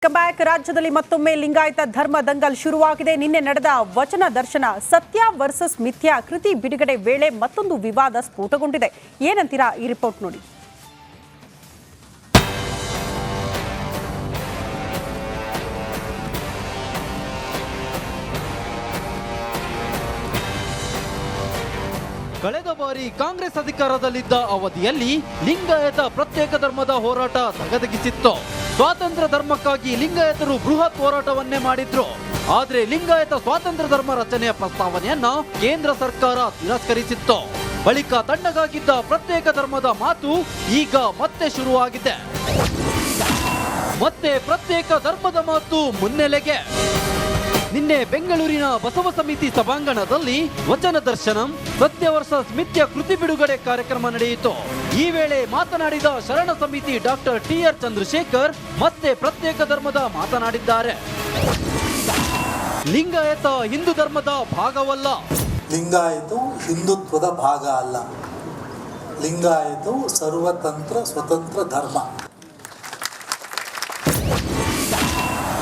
Comeback ರಾಜ್ಯದಲ್ಲಿ ಮತ್ತೊಮ್ಮೆ ಲಿಂಗಾಯತ ಧರ್ಮ ದಂಗಲ್ ಶುರುವಾಗಿದೆ. ನಿನ್ನೆ ನಡೆದ ವಚನ ದರ್ಶನ ಸತ್ಯ ವರ್ಸಸ್ ಮಿಥ್ಯಾ ಕೃತಿ ಬಿಡುಗಡೆ ವೇಳೆ ಮತ್ತೊಂದು ವಿವಾದ ಸ್ಫೋಟಗೊಂಡಿದೆ. ಏನಂತೀರಾ ಈ ರಿಪೋರ್ಟ್ ನೋಡಿ. ಕಳೆದ ಬಾರಿ ಕಾಂಗ್ರೆಸ್ ಅಧಿಕಾರದಲ್ಲಿದ್ದ ಅವಧಿಯಲ್ಲಿ ಲಿಂಗಾಯತ ಪ್ರತ್ಯೇಕ ಧರ್ಮದ ಹೋರಾಟ ಧಗಧಗಿಸಿತ್ತು. ಸ್ವಾತಂತ್ರ್ಯ ಧರ್ಮಕ್ಕಾಗಿ ಲಿಂಗಾಯತರು ಬೃಹತ್ ಹೋರಾಟವನ್ನೇ ಮಾಡಿದ್ರು. ಆದ್ರೆ ಲಿಂಗಾಯತ ಸ್ವಾತಂತ್ರ್ಯ ಧರ್ಮ ರಚನೆಯ ಪ್ರಸ್ತಾವನೆಯನ್ನ ಕೇಂದ್ರ ಸರ್ಕಾರ ತಿರಸ್ಕರಿಸಿತ್ತು. ಬಳಿಕ ತಣ್ಣಗಾಗಿದ್ದ ಪ್ರತ್ಯೇಕ ಧರ್ಮದ ಮಾತು ಈಗ ಮತ್ತೆ ಶುರುವಾಗಿದೆ. ಮತ್ತೆ ಪ್ರತ್ಯೇಕ ಧರ್ಮದ ಮಾತು ಮುನ್ನೆಲೆಗೆ. ನಿನ್ನೆ ಬೆಂಗಳೂರಿನ ಬಸವ ಸಮಿತಿ ಸಭಾಂಗಣದಲ್ಲಿ ವಚನ ದರ್ಶನಂ ಸತ್ಯ ವರ್ಸಸ್ ಮಿಥ್ಯ ಕೃತಿ ಬಿಡುಗಡೆ ಕಾರ್ಯಕ್ರಮ ನಡೆಯಿತು. ಈ ವೇಳೆ ಮಾತನಾಡಿದ ಶರಣ ಸಮಿತಿ ಡಾಕ್ಟರ್ ಟಿ.ಆರ್. ಚಂದ್ರಶೇಖರ್ ಮತ್ತೆ ಪ್ರತ್ಯೇಕ ಧರ್ಮದ ಮಾತನಾಡಿದ್ದಾರೆ. ಲಿಂಗಾಯತ ಹಿಂದೂ ಧರ್ಮದ ಭಾಗವಲ್ಲ. ಲಿಂಗಾಯತ ಹಿಂದುತ್ವದ ಭಾಗ ಅಲ್ಲ. ಲಿಂಗಾಯತ ಸರ್ವತಂತ್ರ ಸ್ವತಂತ್ರ ಧರ್ಮ.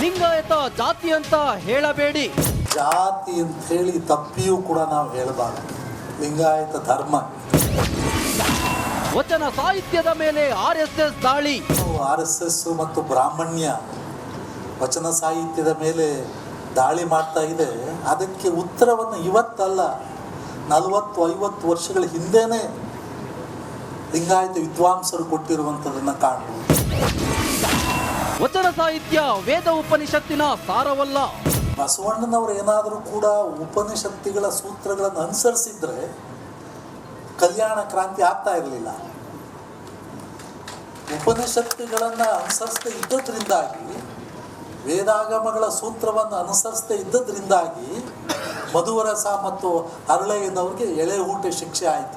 ಲಿಂಗಾಯತ ಜಾತಿ ಅಂತ ಹೇಳಬೇಡಿ. ಜಾತಿ ಅಂತ ಹೇಳಿ ತಪ್ಪಿಯೂ ಕೂಡ ನಾವು ಹೇಳಬಾರದು. ಲಿಂಗಾಯತ ಧರ್ಮ. ವಚನ ಸಾಹಿತ್ಯದ ಮೇಲೆ ಆರ್ಎಸ್ಎಸ್ ದಾಳಿ. ಆರ್ಎಸ್ಎಸ್ ಮತ್ತು ಬ್ರಾಹ್ಮಣ್ಯ ವಚನ ಸಾಹಿತ್ಯದ ಮೇಲೆ ದಾಳಿ ಮಾಡ್ತಾ ಇದೆ. ಅದಕ್ಕೆ ಉತ್ತರವನ್ನು ಇವತ್ತಲ್ಲ, 40-50 ವರ್ಷಗಳ ಹಿಂದೆನೇ ಲಿಂಗಾಯತ ವಿದ್ವಾಂಸರು ಕೊಟ್ಟಿರುವಂಥದ್ದನ್ನು ಕಾಣಬಹುದು. ವಚನ ಸಾಹಿತ್ಯ ವೇದ ಉಪನಿಷತ್ತಿನ ಸಾರವಲ್ಲ. ಬಸವಣ್ಣನವರು ಏನಾದರೂ ಕೂಡ ಉಪನಿಷತ್ತುಗಳ ಸೂತ್ರಗಳನ್ನು ಅನುಸರಿಸಿದ್ರೆ ಕಲ್ಯಾಣ ಕ್ರಾಂತಿ ಆಗ್ತಾ ಇರಲಿಲ್ಲ. ಉಪನಿಷತ್ತುಗಳನ್ನು ಅನುಸರಿಸದೇ ಇದ್ದದ್ರಿಂದಾಗಿ, ವೇದಾಗಮಗಳ ಸೂತ್ರವನ್ನು ಅನುಸರಿಸದೇ ಇದ್ದದ್ರಿಂದಾಗಿ ಮಧುವರಸ ಮತ್ತು ಹರಳೆಯನವರಿಗೆ ಎಳೆ ಊಟ ಶಿಕ್ಷೆ ಆಯಿತು.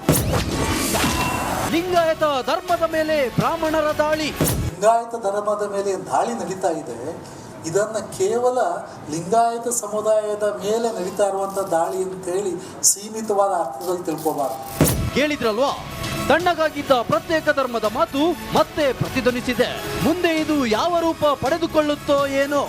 ಲಿಂಗಾಯತ ಧರ್ಮದ ಮೇಲೆ ಬ್ರಾಹ್ಮಣರ ದಾಳಿ. ಲಿಂಗಾಯತ ಧರ್ಮದ ಮೇಲೆ ದಾಳಿ ನಡೀತಾ ಇದೆ. ಇದನ್ನು ಕೇವಲ ಲಿಂಗಾಯತ ಸಮುದಾಯದ ಮೇಲೆ ನಡೀತಾ ಇರುವಂಥ ದಾಳಿ ಅಂತೇಳಿ ಸೀಮಿತವಾದ ಅರ್ಥದಲ್ಲಿ ತಿಳ್ಕೋಬಾರ್ದು. ಕೇಳಿದ್ರಲ್ವಾ, ತಣ್ಣಗಾಗಿದ್ದ ಪ್ರತ್ಯೇಕ ಧರ್ಮದ ಮಾತು ಮತ್ತೆ ಪ್ರತಿಧ್ವನಿಸಿದೆ. ಮುಂದೆ ಇದು ಯಾವ ರೂಪ ಪಡೆದುಕೊಳ್ಳುತ್ತೋ ಏನೋ.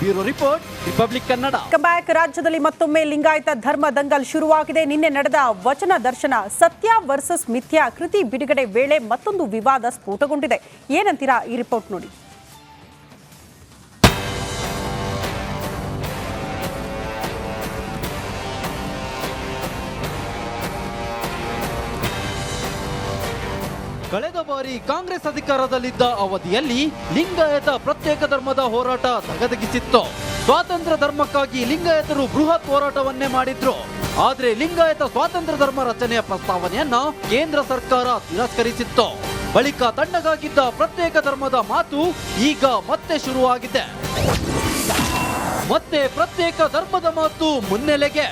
Bureau report, republic Kannada. Comeback ರಾಜ್ಯದಲ್ಲಿ ಮತ್ತೊಮ್ಮೆ ಲಿಂಗಾಯತ ಧರ್ಮ ದಂಗಲ್ ಶುರುವಾಗಿದೆ. ನಿನ್ನೆ ನಡೆದ ವಚನ ದರ್ಶನ ಸತ್ಯ ವರ್ಸಸ್ ಮಿಥ್ಯಾ ಕೃತಿ ಬಿಡುಗಡೆ ವೇಳೆ ಮತ್ತೊಂದು ವಿವಾದ ಸ್ಫೋಟಗೊಂಡಿದೆ. ಏನಂತೀರಾ ಈ ರಿಪೋರ್ಟ್ ನೋಡಿ. ಕಳೆದ ಬಾರಿ ಕಾಂಗ್ರೆಸ್ ಅಧಿಕಾರದಲ್ಲಿದ್ದ ಅವಧಿಯಲ್ಲಿ ಲಿಂಗಾಯತ ಪ್ರತ್ಯೇಕ ಧರ್ಮದ ಹೋರಾಟ ಧಗಧಗಿಸಿತ್ತು. ಸ್ವಾತಂತ್ರ್ಯ ಧರ್ಮಕ್ಕಾಗಿ ಲಿಂಗಾಯತರು ಬೃಹತ್ ಹೋರಾಟವನ್ನೇ ಮಾಡಿದ್ರು. ಆದ್ರೆ ಲಿಂಗಾಯತ ಸ್ವಾತಂತ್ರ್ಯ ಧರ್ಮ ರಚನೆಯ ಪ್ರಸ್ತಾವನೆಯನ್ನ ಕೇಂದ್ರ ಸರ್ಕಾರ ತಿರಸ್ಕರಿಸಿತ್ತು. ಬಳಿಕ ತಣ್ಣಗಾಗಿದ್ದ ಪ್ರತ್ಯೇಕ ಧರ್ಮದ ಮಾತು ಈಗ ಮತ್ತೆ ಶುರುವಾಗಿದೆ. ಮತ್ತೆ ಪ್ರತ್ಯೇಕ ಧರ್ಮದ ಮಾತು ಮುನ್ನೆಲೆಗೆ.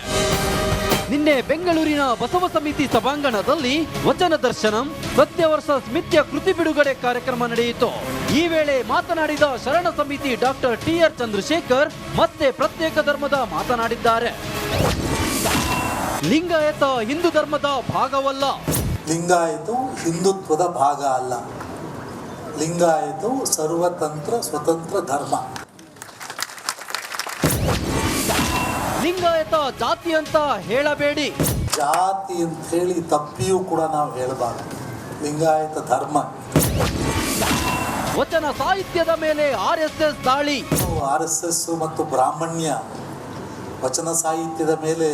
ನಿನ್ನೆ ಬೆಂಗಳೂರಿನ ಬಸವ ಸಮಿತಿ ಸಭಾಂಗಣದಲ್ಲಿ ವಚನ ದರ್ಶನಂ ಸತ್ಯ ವರ್ಸಸ್ ಮಿಥ್ಯ ಕೃತಿ ಬಿಡುಗಡೆ ಕಾರ್ಯಕ್ರಮ ನಡೆಯಿತು. ಈ ವೇಳೆ ಮಾತನಾಡಿದ ಶರಣ ಸಮಿತಿ ಡಾಕ್ಟರ್ ಟಿ.ಆರ್. ಚಂದ್ರಶೇಖರ್ ಮತ್ತೆ ಪ್ರತ್ಯೇಕ ಧರ್ಮದ ಮಾತನಾಡಿದ್ದಾರೆ. ಲಿಂಗಾಯತ ಹಿಂದೂ ಧರ್ಮದ ಭಾಗವಲ್ಲ. ಲಿಂಗಾಯತ ಹಿಂದುತ್ವದ ಭಾಗ ಅಲ್ಲ. ಲಿಂಗಾಯತ ಸರ್ವತಂತ್ರ ಸ್ವತಂತ್ರ ಧರ್ಮ. ಲಿಂಗಾಯತ ಜಾತಿ ಅಂತ ಹೇಳಬೇಡಿ. ಜಾತಿ ಅಂತ ಹೇಳಿ ತಪ್ಪಿಯೂ ಕೂಡ ನಾವು ಹೇಳಬಾರದು. ಲಿಂಗಾಯತ ಧರ್ಮ. ವಚನ ಸಾಹಿತ್ಯದ ಮೇಲೆ ಆರ್ಎಸ್ಎಸ್ ದಾಳಿ. ಆರ್ಎಸ್ಎಸ್ ಮತ್ತು ಬ್ರಾಹ್ಮಣ್ಯ ವಚನ ಸಾಹಿತ್ಯದ ಮೇಲೆ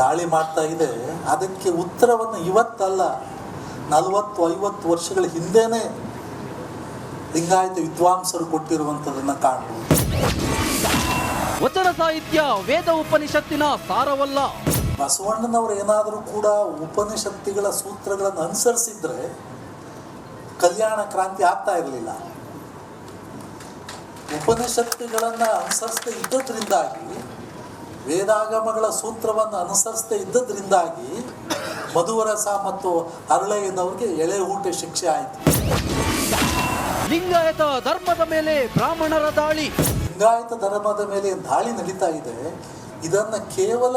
ದಾಳಿ ಮಾಡ್ತಾ ಇದೆ. ಅದಕ್ಕೆ ಉತ್ತರವನ್ನು ಇವತ್ತಲ್ಲ, 40-50 ವರ್ಷಗಳ ಹಿಂದೆನೇ ಲಿಂಗಾಯತ ವಿದ್ವಾಂಸರು ಕೊಟ್ಟಿರುವಂಥದ್ದನ್ನು ಕಾಣಬಹುದು. ವಚನ ಸಾಹಿತ್ಯ ವೇದ ಉಪನಿಷತ್ತಿನ ಸಾರವಲ್ಲ. ಬಸವಣ್ಣನವರು ಏನಾದರೂ ಕೂಡ ಉಪನಿಷತ್ತುಗಳ ಸೂತ್ರಗಳನ್ನು ಅನುಸರಿಸಿದ್ರೆ ಕಲ್ಯಾಣ ಕ್ರಾಂತಿ ಆಗ್ತಾ ಇರಲಿಲ್ಲ. ಉಪನಿಷತ್ತುಗಳನ್ನು ಅನುಸರಿಸದೇ ಇದ್ದದ್ರಿಂದಾಗಿ, ವೇದಾಗಮಗಳ ಸೂತ್ರವನ್ನು ಅನುಸರಿಸದೇ ಇದ್ದದ್ರಿಂದಾಗಿ ಮಧುವರಸ ಮತ್ತು ಹರಳೆಯನವರಿಗೆ ಎಳೆ ಊಟ ಶಿಕ್ಷೆ ಆಯಿತು. ಲಿಂಗಾಯತ ಧರ್ಮದ ಮೇಲೆ ಬ್ರಾಹ್ಮಣರ ದಾಳಿ. ಲಿಂಗಾಯತ ಧರ್ಮದ ಮೇಲೆ ದಾಳಿ ನಡೀತಾ ಇದೆ. ಇದನ್ನು ಕೇವಲ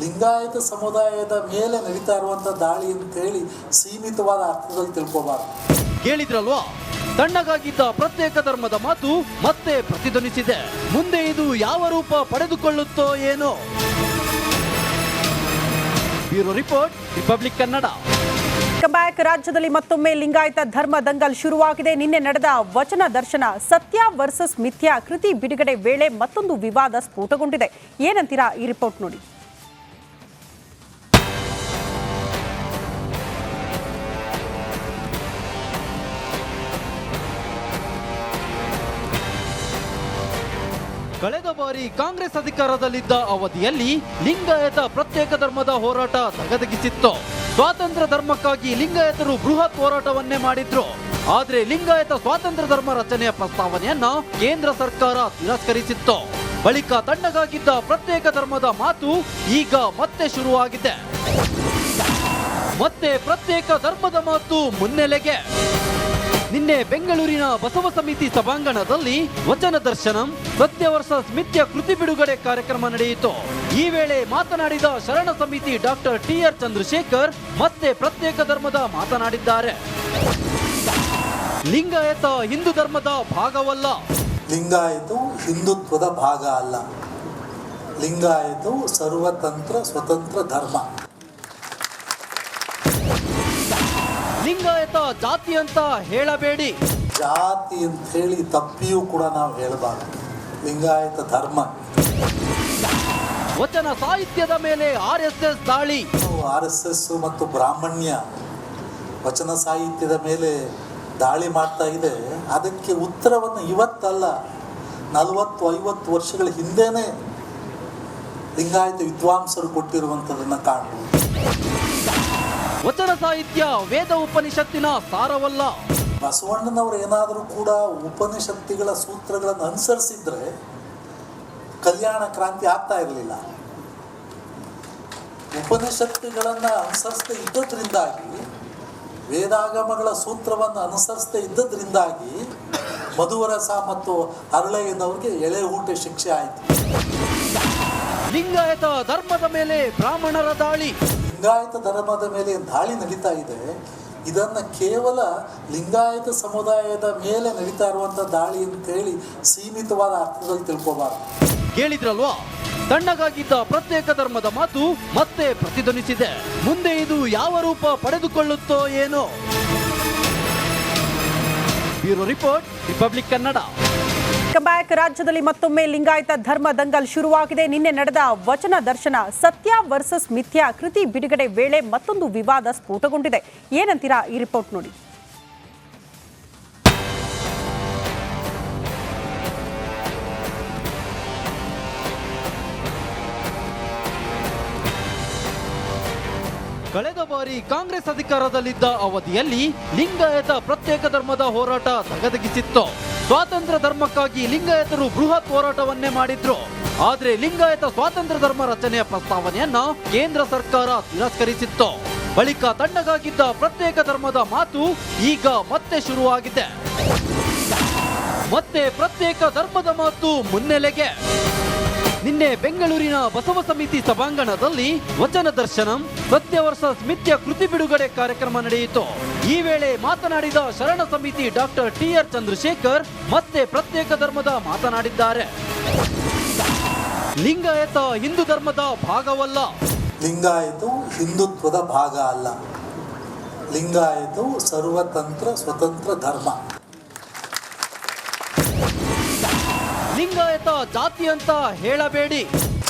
ಲಿಂಗಾಯತ ಸಮುದಾಯದ ಮೇಲೆ ನಡೀತಾ ಇರುವಂಥ ದಾಳಿ ಅಂತೇಳಿ ಸೀಮಿತವಾದ ಅರ್ಥದಲ್ಲಿ ತಿಳ್ಕೋಬಾರ್ದು. ಕೇಳಿದ್ರಲ್ವಾ, ತಣ್ಣಗಾಗಿದ್ದ ಪ್ರತ್ಯೇಕ ಧರ್ಮದ ಮಾತು ಮತ್ತೆ ಪ್ರತಿಧ್ವನಿಸಿದೆ. ಮುಂದೆ ಇದು ಯಾವ ರೂಪ ಪಡೆದುಕೊಳ್ಳುತ್ತೋ ಏನೋ. Bureau report, republic Kannada. Back. ರಾಜ್ಯದಲ್ಲಿ ಮತ್ತೊಮ್ಮೆ ಲಿಂಗಾಯತ ಧರ್ಮ ದಂಗಲ್ ಶುರುವಾಗಿದೆ. ನಿನ್ನೆ ನಡೆದ ವಚನ ದರ್ಶನ ಸತ್ಯ ವರ್ಸಸ್ ಮಿಥ್ಯಾ ಕೃತಿ ಬಿಡುಗಡೆ ವೇಳೆ ಮತ್ತೊಂದು ವಿವಾದ ಸ್ಫೋಟಗೊಂಡಿದೆ. ಏನಂತೀರಾ ಈ ರಿಪೋರ್ಟ್ ನೋಡಿ. ಕಳೆದ ಬಾರಿ ಕಾಂಗ್ರೆಸ್ ಅಧಿಕಾರದಲ್ಲಿದ್ದ ಅವಧಿಯಲ್ಲಿ ಲಿಂಗಾಯತ ಪ್ರತ್ಯೇಕ ಧರ್ಮದ ಹೋರಾಟ ಧಗಧಗಿಸಿತ್ತು. ಸ್ವಾತಂತ್ರ್ಯ ಧರ್ಮಕ್ಕಾಗಿ ಲಿಂಗಾಯತರು ಬೃಹತ್ ಹೋರಾಟವನ್ನೇ ಮಾಡಿದ್ರು. ಆದ್ರೆ ಲಿಂಗಾಯತ ಸ್ವಾತಂತ್ರ್ಯ ಧರ್ಮ ರಚನೆಯ ಪ್ರಸ್ತಾವನೆಯನ್ನ ಕೇಂದ್ರ ಸರ್ಕಾರ ತಿರಸ್ಕರಿಸಿತ್ತು. ಬಳಿಕ ತಣ್ಣಗಾಗಿದ್ದ ಪ್ರತ್ಯೇಕ ಧರ್ಮದ ಮಾತು ಈಗ ಮತ್ತೆ ಶುರುವಾಗಿದೆ. ಮತ್ತೆ ಪ್ರತ್ಯೇಕ ಧರ್ಮದ ಮಾತು ಮುನ್ನೆಲೆಗೆ. ನಿನ್ನೆ ಬೆಂಗಳೂರಿನ ಬಸವ ಸಮಿತಿ ಸಭಾಂಗಣದಲ್ಲಿ ವಚನ ದರ್ಶನಂ ಸತ್ಯ ವರ್ಸಸ್ ಮಿಥ್ಯ ಕೃತಿ ಬಿಡುಗಡೆ ಕಾರ್ಯಕ್ರಮ ನಡೆಯಿತು. ಈ ವೇಳೆ ಮಾತನಾಡಿದ ಶರಣ ಸಮಿತಿ ಡಾಕ್ಟರ್ ಟಿ.ಆರ್. ಚಂದ್ರಶೇಖರ್ ಮತ್ತೆ ಪ್ರತ್ಯೇಕ ಧರ್ಮದ ಮಾತನಾಡಿದ್ದಾರೆ. ಲಿಂಗಾಯತ ಹಿಂದೂ ಧರ್ಮದ ಭಾಗವಲ್ಲ. ಲಿಂಗಾಯತು ಹಿಂದುತ್ವದ ಭಾಗ ಅಲ್ಲ. ಲಿಂಗಾಯತು ಸರ್ವತಂತ್ರ ಸ್ವತಂತ್ರ ಧರ್ಮ. ಲಿಂಗಾಯತ ಜಾತಿ ಅಂತ ಹೇಳಬೇಡಿ. ಜಾತಿ ಅಂತ ಹೇಳಿ ತಪ್ಪಿಯೂ ಕೂಡ ನಾವು ಹೇಳಬಾರದು. ಲಿಂಗಾಯತ ಧರ್ಮ. ವಚನ ಸಾಹಿತ್ಯದ ಮೇಲೆ RSS ದಾಳಿ. RSS ಮತ್ತು ಬ್ರಾಹ್ಮಣ್ಯ ವಚನ ಸಾಹಿತ್ಯದ ಮೇಲೆ ದಾಳಿ ಮಾಡ್ತಾ ಇದೆ. ಅದಕ್ಕೆ ಉತ್ತರವನ್ನು ಇವತ್ತಲ್ಲ, 40-50 ವರ್ಷಗಳ ಹಿಂದೆನೇ ಲಿಂಗಾಯತ ವಿದ್ವಾಂಸರು ಕೊಟ್ಟಿರುವಂಥದ್ದನ್ನು ಕಾಣಬಹುದು. ವಚನ ಸಾಹಿತ್ಯ ವೇದ ಉಪನಿಷತ್ತಿನ ಸಾರವಲ್ಲ. ಬಸವಣ್ಣನವರು ಏನಾದರೂ ಕೂಡ ಉಪನಿಷತ್ತುಗಳ ಸೂತ್ರಗಳನ್ನು ಅನುಸರಿಸಿದ್ರೆ ಕಲ್ಯಾಣ ಕ್ರಾಂತಿ ಆಗ್ತಾ ಇರಲಿಲ್ಲ. ಉಪನಿಷತ್ತುಗಳನ್ನು ಅನುಸರಿಸದೇ ಇದ್ದದ್ರಿಂದಾಗಿ, ವೇದಾಗಮಗಳ ಸೂತ್ರವನ್ನು ಅನುಸರಿಸದೇ ಇದ್ದದ್ರಿಂದಾಗಿ ಮಧುವರಸ ಮತ್ತು ಹರಳೆಯನವ್ರಿಗೆ ಎಳೆ ಊಟ ಶಿಕ್ಷೆ ಆಯಿತು. ಲಿಂಗಾಯತ ಧರ್ಮದ ಮೇಲೆ ಬ್ರಾಹ್ಮಣರ ದಾಳಿ. ಲಿಂಗಾಯತ ಧರ್ಮದ ಮೇಲೆ ದಾಳಿ ನಡೀತಾ ಇದೆ. ಇದನ್ನು ಕೇವಲ ಲಿಂಗಾಯತ ಸಮುದಾಯದ ಮೇಲೆ ನಡೀತಾ ಇರುವಂಥ ದಾಳಿ ಅಂತೇಳಿ ಸೀಮಿತವಾದ ಅರ್ಥದಲ್ಲಿ ತಿಳ್ಕೋಬಾರ್ದು. ಕೇಳಿದ್ರಲ್ವಾ, ತಣ್ಣಗಾಗಿದ್ದ ಪ್ರತ್ಯೇಕ ಧರ್ಮದ ಮಾತು ಮತ್ತೆ ಪ್ರತಿಧ್ವನಿಸಿದೆ. ಮುಂದೆ ಇದು ಯಾವ ರೂಪ ಪಡೆದುಕೊಳ್ಳುತ್ತೋ ಏನೋ. Bureau report, republic Kannada. Back. ರಾಜ್ಯದಲ್ಲಿ ಮತ್ತೊಮ್ಮೆ ಲಿಂಗಾಯತ ಧರ್ಮ ದಂಗಲ್ ಶುರುವಾಗಿದೆ. ನಿನ್ನೆ ನಡೆದ ವಚನ ದರ್ಶನ ಸತ್ಯ ವರ್ಸಸ್ ಮಿಥ್ಯಾ ಕೃತಿ ಬಿಡುಗಡೆ ವೇಳೆ ಮತ್ತೊಂದು ವಿವಾದ ಸ್ಫೋಟಗೊಂಡಿದೆ. ಏನಂತೀರಾ ಈ ರಿಪೋರ್ಟ್ ನೋಡಿ. ಕಳೆದ ಬಾರಿ ಕಾಂಗ್ರೆಸ್ ಅಧಿಕಾರದಲ್ಲಿದ್ದ ಅವಧಿಯಲ್ಲಿ ಲಿಂಗಾಯತ ಪ್ರತ್ಯೇಕ ಧರ್ಮದ ಹೋರಾಟ ಧಗಧಗಿಸಿತ್ತು. ಸ್ವಾತಂತ್ರ್ಯ ಧರ್ಮಕ್ಕಾಗಿ ಲಿಂಗಾಯತರು ಬೃಹತ್ ಹೋರಾಟವನ್ನೇ ಮಾಡಿದ್ರು. ಆದ್ರೆ ಲಿಂಗಾಯತ ಸ್ವಾತಂತ್ರ್ಯ ಧರ್ಮ ರಚನೆಯ ಪ್ರಸ್ತಾವನೆಯನ್ನ ಕೇಂದ್ರ ಸರ್ಕಾರ ತಿರಸ್ಕರಿಸಿತ್ತು. ಬಳಿಕ ತಣ್ಣಗಾಗಿದ್ದ ಪ್ರತ್ಯೇಕ ಧರ್ಮದ ಮಾತು ಈಗ ಮತ್ತೆ ಶುರುವಾಗಿದೆ. ಮತ್ತೆ ಪ್ರತ್ಯೇಕ ಧರ್ಮದ ಮಾತು ಮುನ್ನೆಲೆಗೆ. ನಿನ್ನೆ ಬೆಂಗಳೂರಿನ ಬಸವ ಸಮಿತಿ ಸಭಾಂಗಣದಲ್ಲಿ ವಚನ ದರ್ಶನಂ ಸತ್ಯ ವರ್ಸಸ್ ಮಿಥ್ಯ ಕೃತಿ ಬಿಡುಗಡೆ ಕಾರ್ಯಕ್ರಮ ನಡೆಯಿತು. ಈ ವೇಳೆ ಮಾತನಾಡಿದ ಶರಣ ಸಮಿತಿ ಡಾಕ್ಟರ್ ಟಿ.ಆರ್. ಚಂದ್ರಶೇಖರ್ ಮತ್ತೆ ಪ್ರತ್ಯೇಕ ಧರ್ಮದ ಮಾತನಾಡಿದ್ದಾರೆ. ಲಿಂಗಾಯತ ಹಿಂದೂ ಧರ್ಮದ ಭಾಗವಲ್ಲ. ಲಿಂಗಾಯತು ಹಿಂದುತ್ವದ ಭಾಗ ಅಲ್ಲ. ಲಿಂಗಾಯತು ಸರ್ವತಂತ್ರ ಸ್ವತಂತ್ರ ಧರ್ಮ. ಲಿಂಗಾಯತ ಜಾತಿ ಅಂತ ಹೇಳಬೇಡಿ.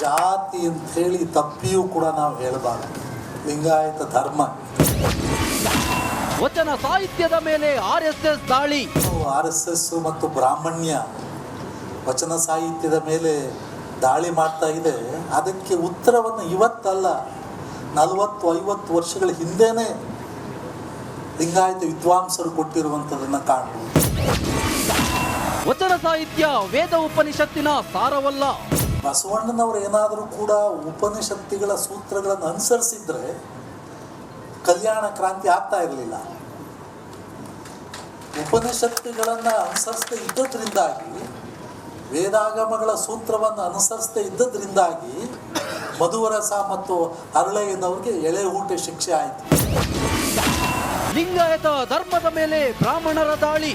ಜಾತಿ ಅಂತ ಹೇಳಿ ತಪ್ಪಿಯೂ ಕೂಡ ನಾವು ಹೇಳಬಾರದು. ಲಿಂಗಾಯತ ಧರ್ಮ. ವಚನ ಸಾಹಿತ್ಯದ ಮೇಲೆ RSS ದಾಳಿ. RSS ಮತ್ತು ಬ್ರಾಹ್ಮಣ್ಯ ವಚನ ಸಾಹಿತ್ಯದ ಮೇಲೆ ದಾಳಿ ಮಾಡ್ತಾ ಇದೆ. ಅದಕ್ಕೆ ಉತ್ತರವನ್ನು ಇವತ್ತಲ್ಲ, 40-50 ವರ್ಷಗಳ ಹಿಂದೆನೇ ಲಿಂಗಾಯತ ವಿದ್ವಾಂಸರು ಕೊಟ್ಟಿರುವಂಥದ್ದನ್ನು ಕಾಣಬಹುದು. ವಚನ ಸಾಹಿತ್ಯ ವೇದ ಉಪನಿಷತ್ತಿನ ಸಾರವಲ್ಲ. ಬಸವಣ್ಣನವರು ಏನಾದರೂ ಕೂಡ ಉಪನಿಷತ್ತುಗಳ ಸೂತ್ರಗಳನ್ನು ಅನುಸರಿಸಿದ್ರೆ ಕಲ್ಯಾಣ ಕ್ರಾಂತಿ ಆಗ್ತಾ ಇರಲಿಲ್ಲ. ಉಪನಿಷತ್ತುಗಳನ್ನು ಅನುಸರಿಸದೇ ಇದ್ದದ್ರಿಂದಾಗಿ, ವೇದಾಗಮಗಳ ಸೂತ್ರವನ್ನು ಅನುಸರಿಸದೇ ಇದ್ದದ್ರಿಂದಾಗಿ ಮಧುವರಸ ಮತ್ತು ಹರಳೆಯನವ್ರಿಗೆ ಎಳೆ ಊಟ ಶಿಕ್ಷೆ ಆಯಿತು. ಲಿಂಗಾಯತ ಧರ್ಮದ ಮೇಲೆ ಬ್ರಾಹ್ಮಣರ ದಾಳಿ.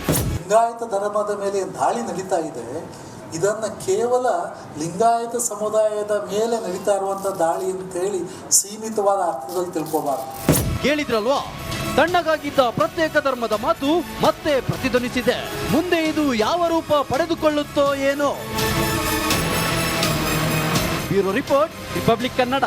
ಲಿಂಗಾಯತ ಧರ್ಮದ ಮೇಲೆ ದಾಳಿ ನಡೀತಾ ಇದೆ, ಇದನ್ನು ಕೇವಲ ಲಿಂಗಾಯತ ಸಮುದಾಯದ ಮೇಲೆ ನಡೀತಾ ಇರುವಂಥ ದಾಳಿ ಅಂತೇಳಿ ಸೀಮಿತವಾದ ಅರ್ಥದಲ್ಲಿ ತಿಳ್ಕೋಬಾರ್ದು. ಕೇಳಿದ್ರಲ್ವಾ, ತಣ್ಣಗಾಗಿದ್ದ ಪ್ರತ್ಯೇಕ ಧರ್ಮದ ಮಾತು ಮತ್ತೆ ಪ್ರತಿಧ್ವನಿಸಿದೆ. ಮುಂದೆ ಇದು ಯಾವ ರೂಪ ಪಡೆದುಕೊಳ್ಳುತ್ತೋ ಏನೋ. Bureau report, republic Kannada.